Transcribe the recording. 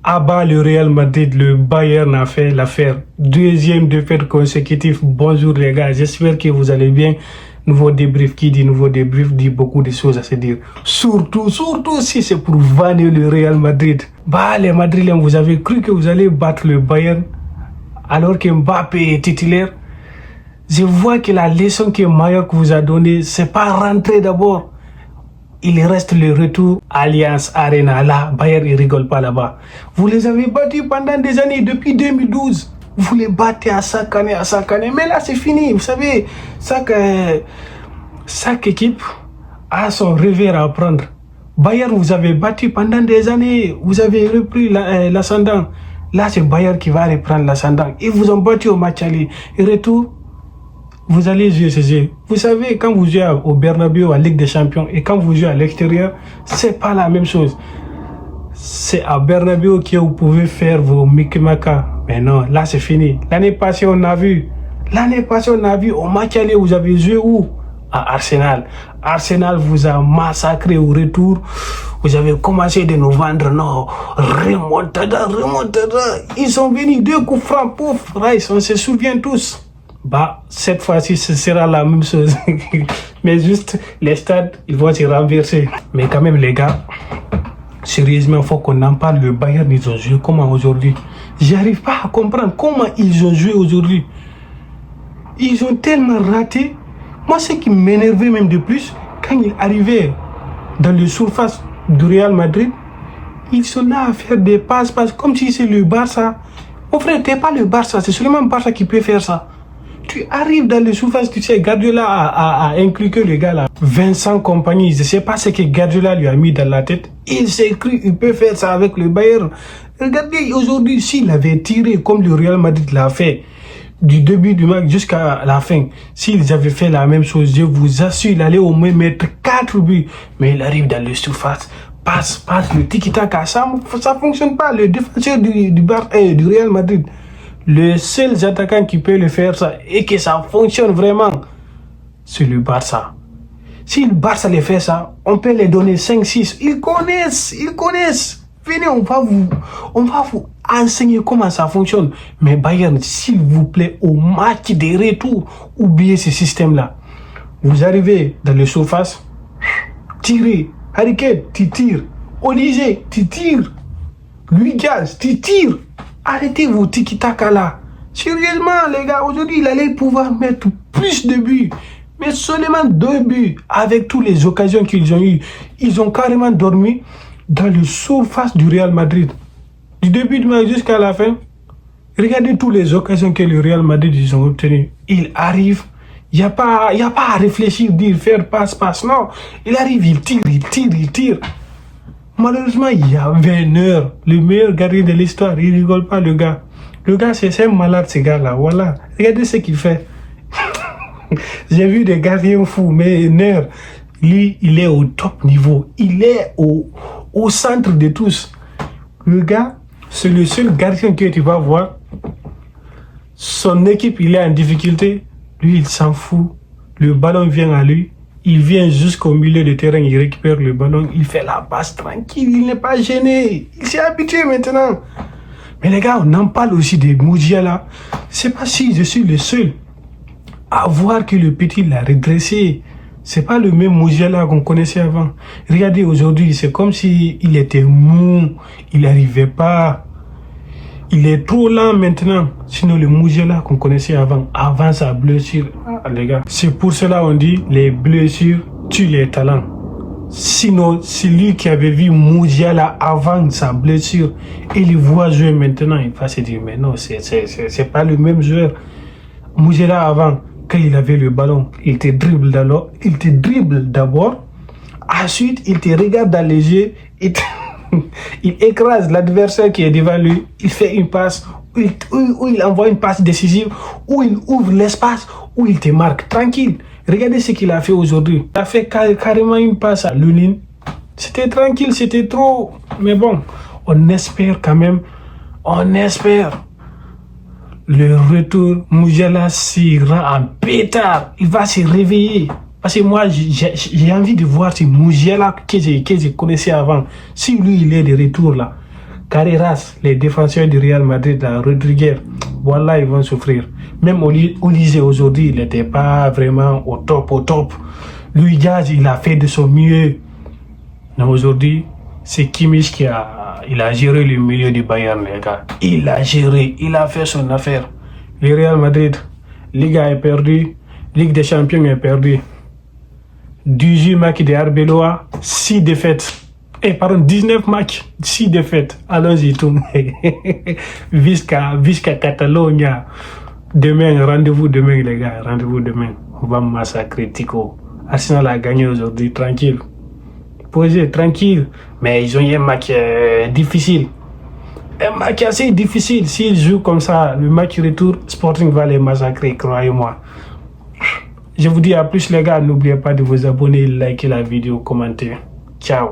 abat le Real Madrid, le Bayern a fait l'affaire. Deuxième défaite consécutive. Bonjour les gars, j'espère que vous allez bien. Nouveau débrief, qui dit nouveau débrief dit beaucoup de choses à se dire. Surtout si c'est pour vanner le Real Madrid. Bah les Madrilènes, vous avez cru que vous allez battre le Bayern alors que Mbappé est titulaire. Je vois que la leçon que Mallorca vous a donnée, c'est pas rentrer d'abord. Il reste le retour Allianz Arena. Là, Bayern, il rigole pas là-bas. Vous les avez battus pendant des années, depuis 2012. Vous les battez à chaque année. Mais là, c'est fini. Vous savez, chaque équipe a son revers à prendre. Bayern, vous avez battu pendant des années. Vous avez repris l'ascendant. Là, c'est Bayern qui va reprendre l'ascendant. Ils vous ont battu au match aller. Et retour, vous allez jouer ce jeu. Vous savez, quand vous jouez au Bernabéu, à Ligue des Champions, et quand vous jouez à l'extérieur, c'est pas la même chose. C'est à Bernabéu que vous pouvez faire vos Mikimaka. Mais non, là c'est fini. L'année passée, on a vu au match aller, vous avez joué où? À Arsenal. Arsenal vous a massacré au retour. Vous avez commencé de nous vendre, non, remontada. Ils sont venus 2 coups francs, pouf, Rice, on se souvient tous. Bah, cette fois-ci, ce sera la même chose. Mais juste, les stades, ils vont se renverser. Mais quand même, les gars, sérieusement, il faut qu'on en parle. Le Bayern, ils ont joué comment aujourd'hui? J'arrive pas à comprendre comment ils ont joué aujourd'hui. Ils ont tellement raté. Moi, ce qui m'énervait même de plus, quand ils arrivaient dans le surface du Real Madrid, ils sont là à faire des passes comme si c'est le Barça. Mon frère, t'es pas le Barça, c'est seulement le Barça qui peut faire ça. Tu arrives dans le surface, tu sais, Guardiola a inculqué le gars là. Vincent compagnie, je sais pas ce que Guardiola lui a mis dans la tête. Il s'est cru, il peut faire ça avec le Bayern. Regardez, aujourd'hui, s'il avait tiré comme le Real Madrid l'a fait, du début du match jusqu'à la fin, s'ils avaient fait la même chose, je vous assure, il allait au moins mettre 4 buts. Mais il arrive dans le surface, passe, le tiki-taka, ça fonctionne pas. Le défenseur du Real Madrid, le seul attaquant qui peut le faire ça et que ça fonctionne vraiment, c'est le Barça. Si le Barça les fait ça, on peut les donner 5-6. Ils connaissent. Venez, on va vous enseigner comment ça fonctionne. Mais Bayern, s'il vous plaît, au match de retour, oubliez ce système-là. Vous arrivez dans le surface, tirez. Harry Kane, tu tires. Olivier, tu tires. Louis Gaz, tu tires. Arrêtez vos tiki-taka là. Sérieusement, les gars, aujourd'hui, il allait pouvoir mettre plus de buts. Mais seulement 2 buts avec toutes les occasions qu'ils ont eues. Ils ont carrément dormi dans le surface du Real Madrid. Du début du match jusqu'à la fin, regardez toutes les occasions que le Real Madrid ils ont obtenues. Il arrive, il n'y a pas à réfléchir, dire, faire passe. Non, il arrive, il tire. Malheureusement, il y a 20 heures, le meilleur gardien de l'histoire, il rigole pas le gars. Le gars, c'est un malade ce gars-là, voilà. Regardez ce qu'il fait. J'ai vu des gardiens fous, mais Neuer, lui, il est au top niveau. Il est au centre de tous. Le gars, c'est le seul gardien que tu vas voir. Son équipe, il est en difficulté. Lui, il s'en fout. Le ballon vient à lui. Il vient jusqu'au milieu de terrain, il récupère le ballon, il fait la passe tranquille, il n'est pas gêné. Il s'est habitué maintenant. Mais les gars, on en parle aussi de Musiala. C'est pas si je suis le seul à voir que le petit l'a redressé. C'est pas le même Musiala qu'on connaissait avant. Regardez aujourd'hui, c'est comme si il était mou, il n'arrivait pas. Il est trop lent maintenant. Sinon, le Musiala qu'on connaissait avant sa blessure, les gars. C'est pour cela qu'on dit les blessures tuent les talents. Sinon, c'est lui qui avait vu Musiala avant sa blessure et il voit jouer maintenant. Il va se dire, mais non, c'est pas le même joueur. Musiala avant, quand il avait le ballon, il te dribble d'abord. Ensuite, il te regarde dans les yeux. Il écrase l'adversaire qui est devant lui, il fait une passe, où il envoie une passe décisive, où il ouvre l'espace, où il te marque tranquille. Regardez ce qu'il a fait aujourd'hui. Il a fait carrément une passe à Lunin. C'était tranquille, c'était trop. Mais bon, on espère quand même, le retour, Musiala s'ira en pétard. Il va se réveiller. Parce que moi, j'ai envie de voir ce Musiala que je connaissais avant. Si lui, il est de retour là, Carreras, les défenseurs du Real Madrid, Rodriguez, voilà, ils vont souffrir. Même Olise aujourd'hui, il n'était pas vraiment au top. Louis Diaz, il a fait de son mieux. Mais aujourd'hui, c'est Kimmich qui a géré le milieu du Bayern, les gars. Il a géré, il a fait son affaire. Le Real Madrid, Liga est perdu, Ligue des Champions est perdu. 18 matchs de Arbeloa, 6 défaites. 19 matchs, 6 défaites. Allons-y tout. Visca Catalonia. Demain, rendez-vous demain, les gars. Rendez-vous demain. On va massacrer Tico. Arsenal a gagné aujourd'hui, tranquille. Posé, tranquille. Mais ils ont eu un match difficile. Un match assez difficile. S'ils jouent comme ça, le match retour, Sporting va les massacrer, croyez-moi. Je vous dis à plus, les gars. N'oubliez pas de vous abonner, liker la vidéo, commenter. Ciao.